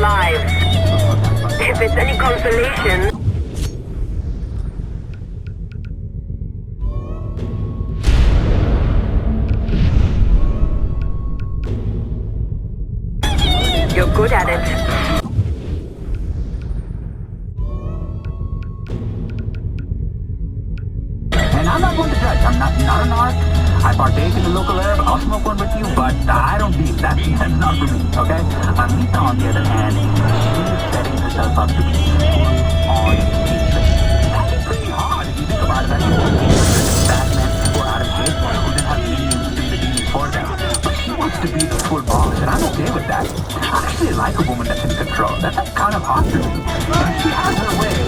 lives. If it's any consolation... You're good at it. And I'm not going to judge. I'm not an art. I partake in the local herb. I'll smoke one with you, but I don't deal. That's not for me, okay? Anita, on the other hand, she's setting herself up to be on hatred. That's pretty hard if you think about it. I mean, bad men who are out of shape, who didn't have minions to do the dealing for them. But she wants to be the full boss, and I'm okay with that. I actually like a woman that's in control. That's kind of hot to me. And she has her way.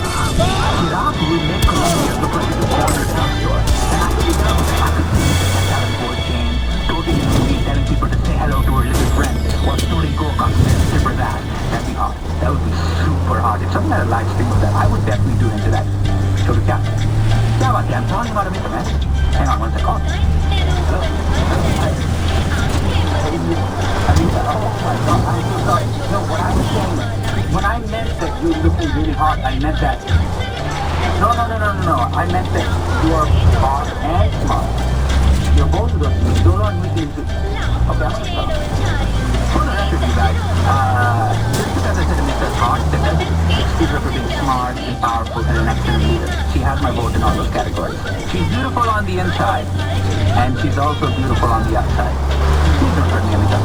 Iraq will make Colombia look like a corner drugstore. And I could be done with it. I could see that on board chain, totally movie, telling people to say hello to her little friend, while storing coke on this or that. That'd be hot. That would be super hot. If someone had a live stream of that, I would definitely do into that. So to Cap. Yeah, but I'm telling you about to make a mess. Hang on one second. Oh. Hello? Anita, oh my God, I'm so sorry. No, what I was saying, when I meant that you were looking really hot, I meant that. No. I meant that you are hot and smart. You're both of those things. Don't want me to... Okay, I'm gonna stop. For the rest of you guys, just because I said Anita's hot, that doesn't excuse her for being smart and powerful and an excellent leader. She has my vote in all those categories. She's beautiful on the inside, and she's also beautiful on the outside. Please don't hurt me, Anita.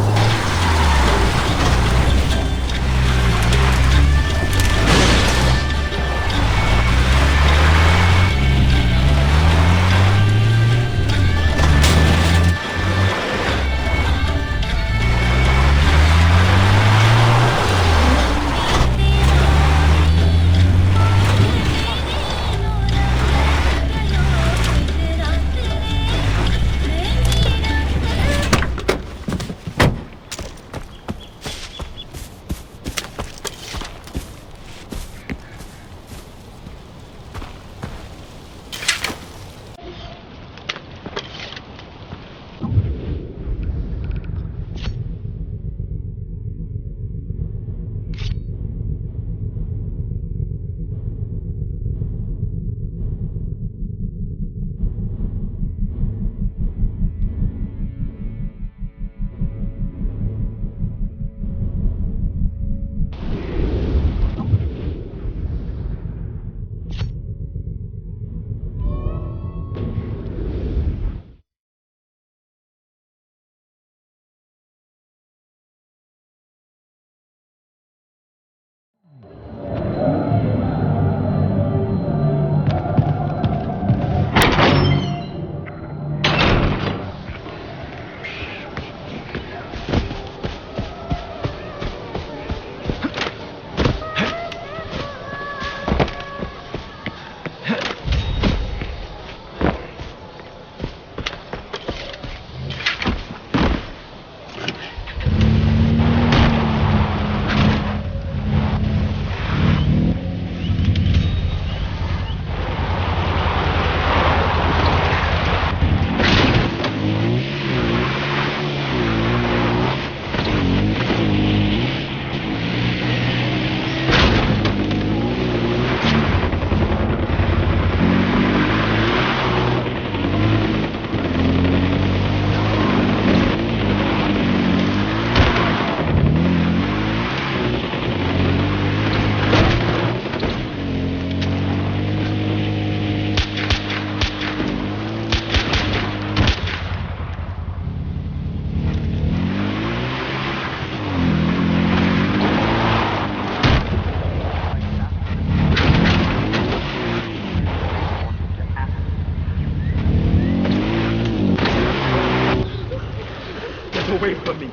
away from me!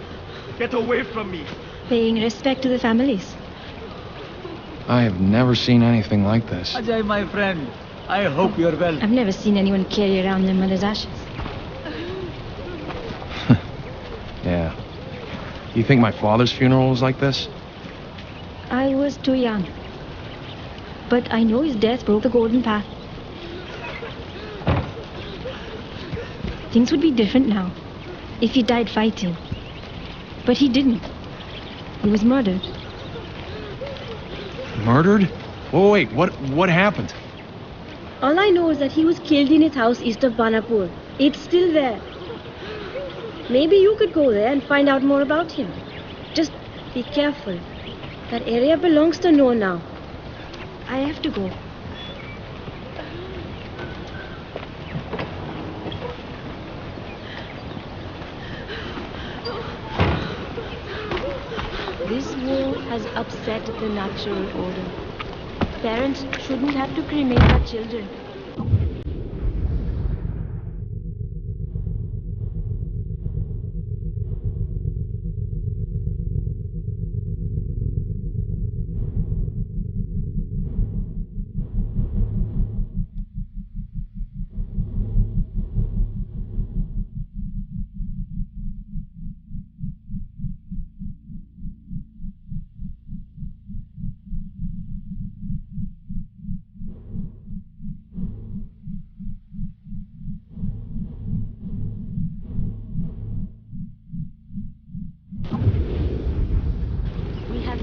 Get away from me! Paying respect to the families. I have never seen anything like this. Ajay, my friend, I hope you're well. I've never seen anyone carry around their mother's ashes. Yeah. You think my father's funeral was like this? I was too young. But I know his death broke the golden path. Things would be different now if he died fighting. But he didn't. He was murdered. Murdered? Oh, wait, what happened? All I know is that he was killed in his house east of Banapur. It's still there. Maybe you could go there and find out more about him. Just be careful. That area belongs to Noor now. I have to go. This war has upset the natural order. Parents shouldn't have to cremate their children.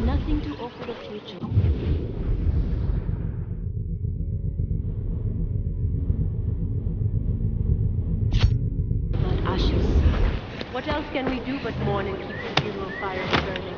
Nothing to offer the future. But ashes. What else can we do but mourn and keep the funeral fires burning?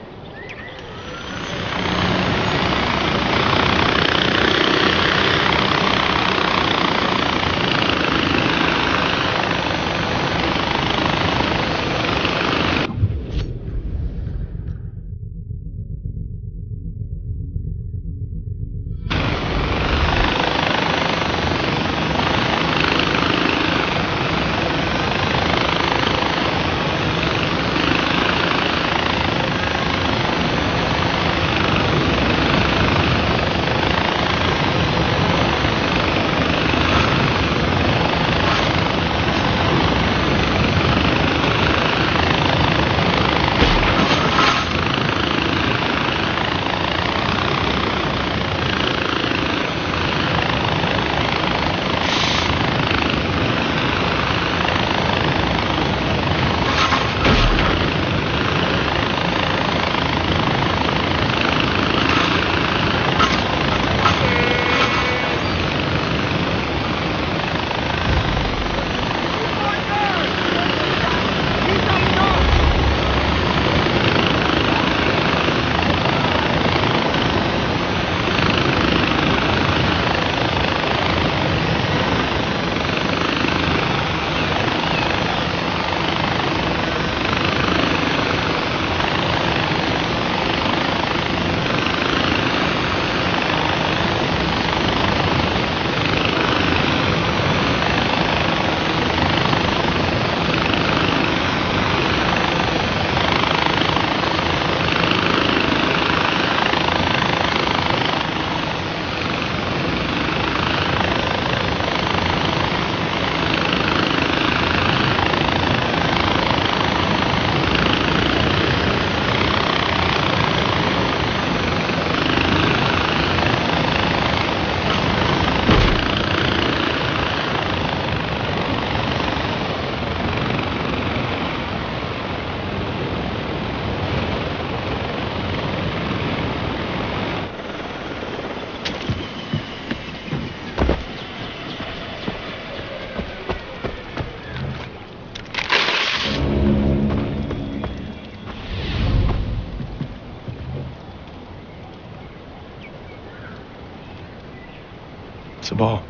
Sabal.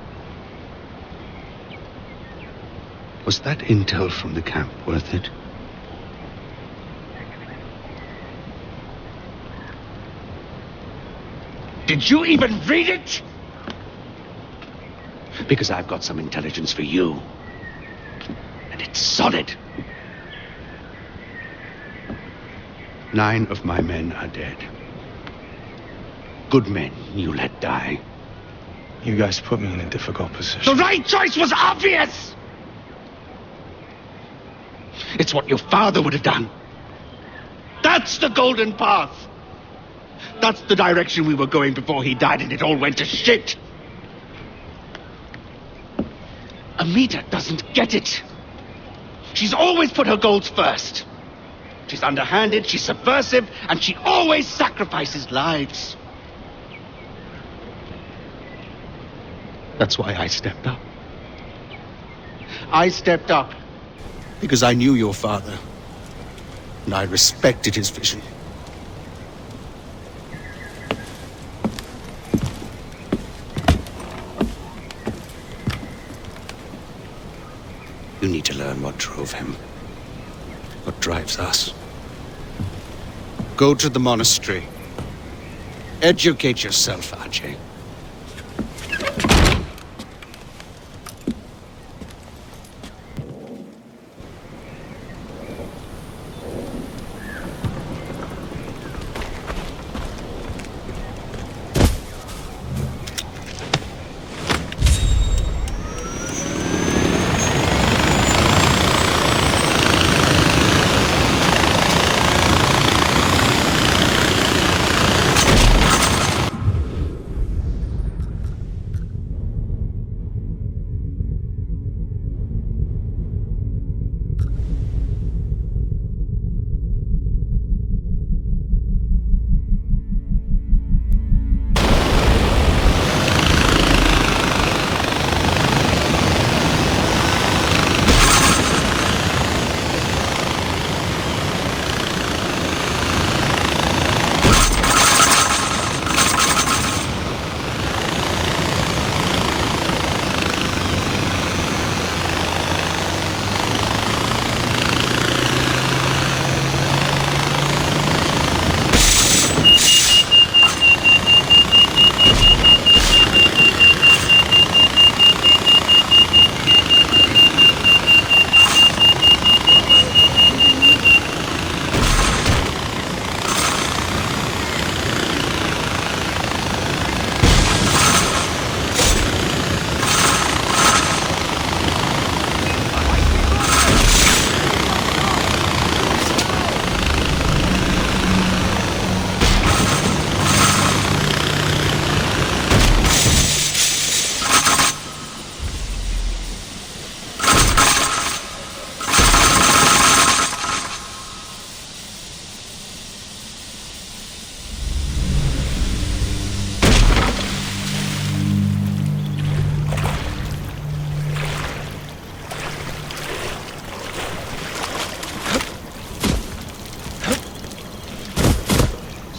Was that intel from the camp worth it? Did you even read it? Because I've got some intelligence for you. And it's solid. 9 of my men are dead. Good men you let die. You guys put me in a difficult position. The right choice was obvious! It's what your father would have done. That's the golden path. That's the direction we were going before he died and it all went to shit. Amita doesn't get it. She's always put her goals first. She's underhanded, she's subversive, and she always sacrifices lives. That's why I stepped up. I stepped up because I knew your father, and I respected his vision. You need to learn what drove him, what drives us. Go to the monastery. Educate yourself, Ajay.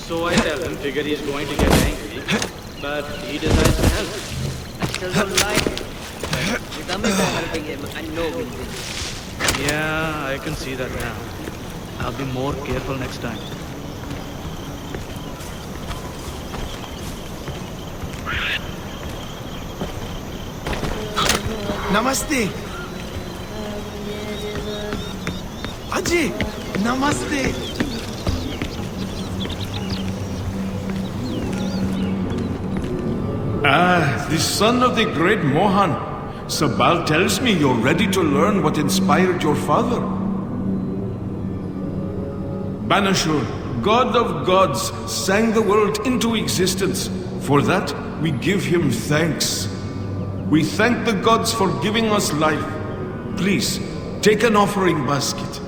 So I tell him, figure he's going to get angry, but he decides to help. I still don't like it. With Amrita helping him, I know we'll win. Yeah, I can see that now. I'll be more careful next time. Namaste. Ajay, namaste. Ah, the son of the great Mohan. Sabal tells me you're ready to learn what inspired your father. Banashur, god of gods, sang the world into existence. For that, we give him thanks. We thank the gods for giving us life. Please, take an offering basket.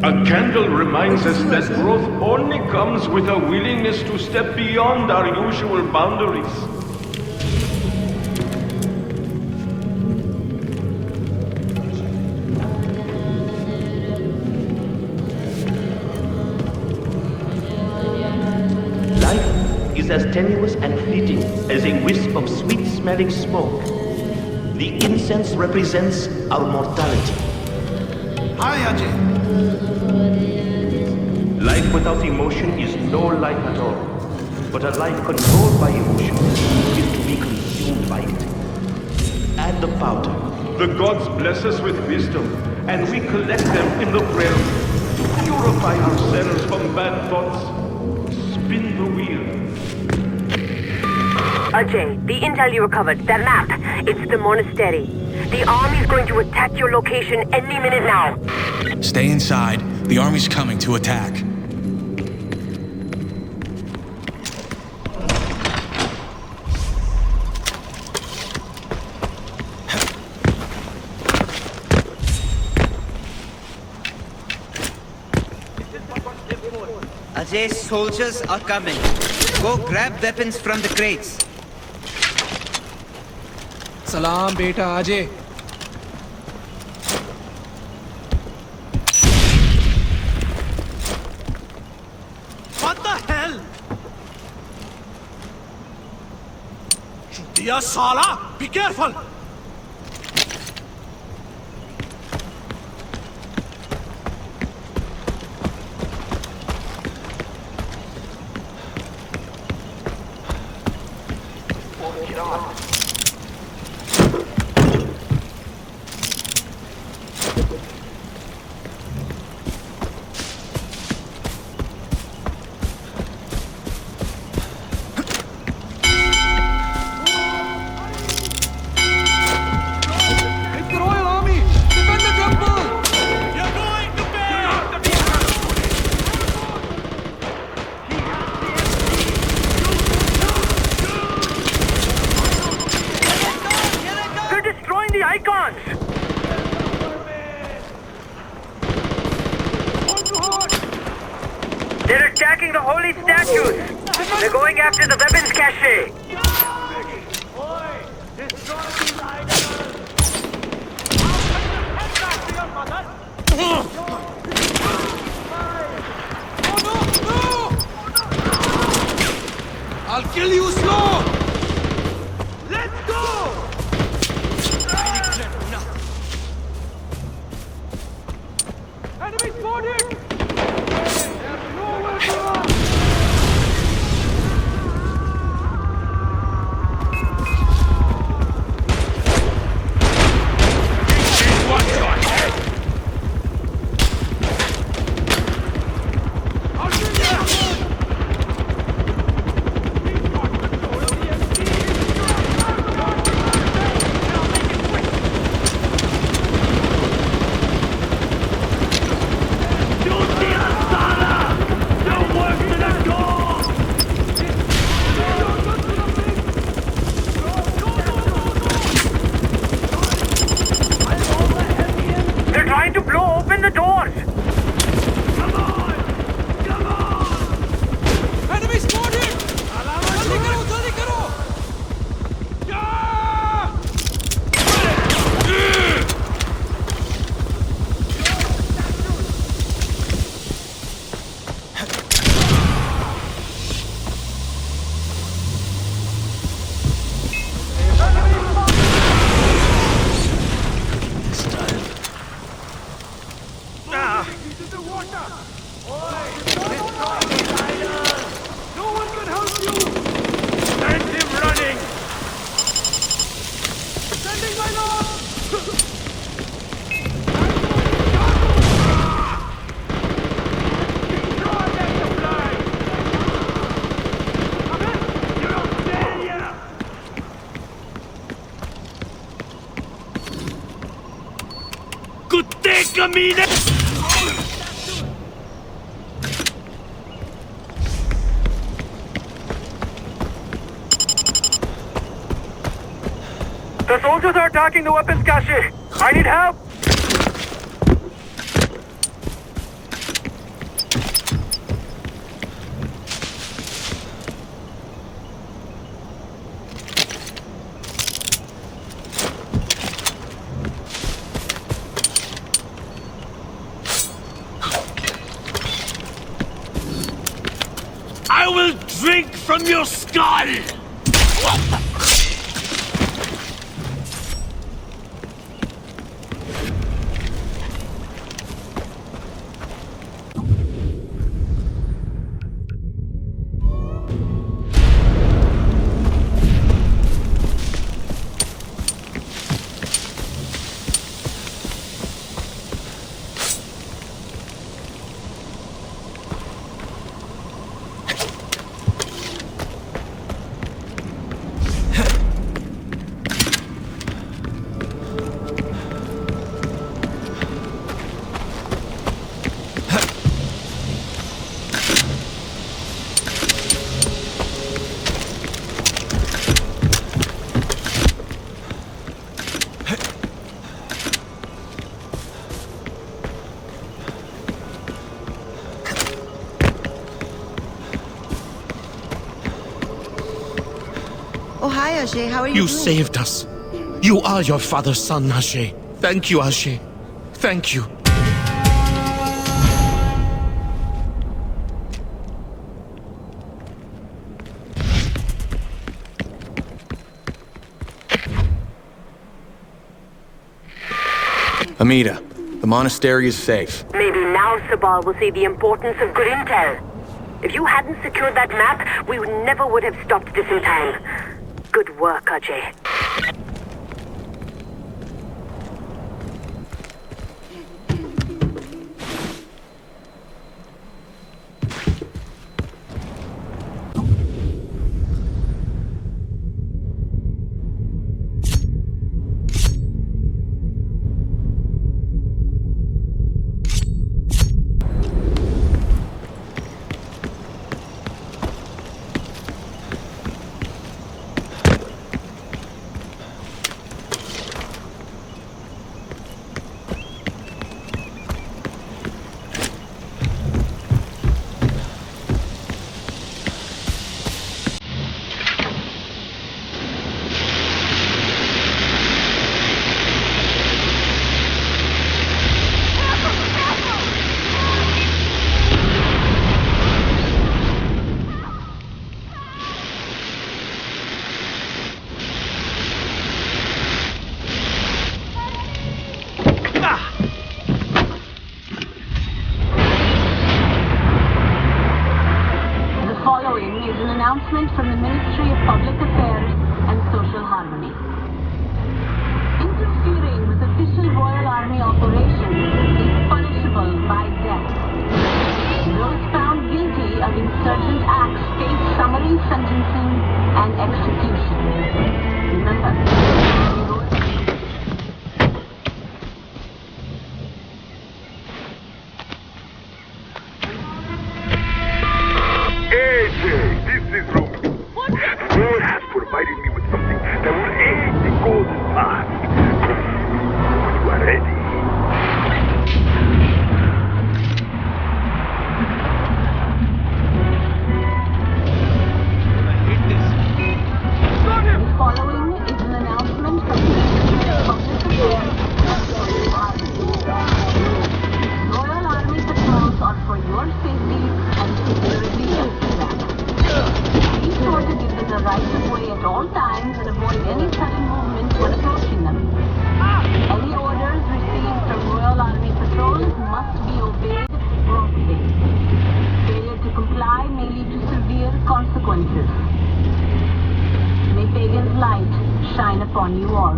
A candle reminds us that growth only comes with a willingness to step beyond our usual boundaries. Life is as tenuous and fleeting as a wisp of sweet-smelling smoke. The incense represents our mortality. Hi, Ajay. Life without emotion is no life at all. But a life controlled by emotion is to be consumed by it. Add the powder. The gods bless us with wisdom, and we collect them in the prayer to purify ourselves from bad thoughts. Spin the wheel. Ajay, the intel you recovered, that map, it's the monastery. The army's going to attack your location any minute now. Stay inside. The army's coming to attack. Ajay, soldiers are coming. Go grab weapons from the crates. सलाम बेटा Ajay. What the hell? Chutiya sala! Be careful! They're attacking the holy statues! They're going after the weapons cache! I'll kill you slow! Let's go! Enemy spotted! There's nowhere to run! The soldiers are attacking the weapons cache! I need help! I will drink from your skull! Oh, hi, Ajay. How are you You doing? saved us. You are your father's son, Ajay. Thank you, Ajay. Thank you. Amita, the monastery is safe. Maybe now Sabal will see the importance of good intel. If you hadn't secured that map, we never would have stopped this in time. Good work, Ajay. Announcement from the Ministry of Public Affairs and Social Harmony. Interfering with official Royal Army operations is punishable by death. Those found guilty of insurgent acts face summary sentencing and execution. Remember, This is Roman. The Lord has provided me with something that will aid the golden path. When you are ready. the following is an announcement from the Ministry of Public Affairs and Social Harmony. Royal Army patrols are for your safety and security of Iraq. Be sure to give them the right of way at all times and avoid any sudden movement when approaching them. Any orders received from Royal Army patrols must be obeyed promptly. Failure to comply may lead to severe consequences. May Pagan's light shine upon you all.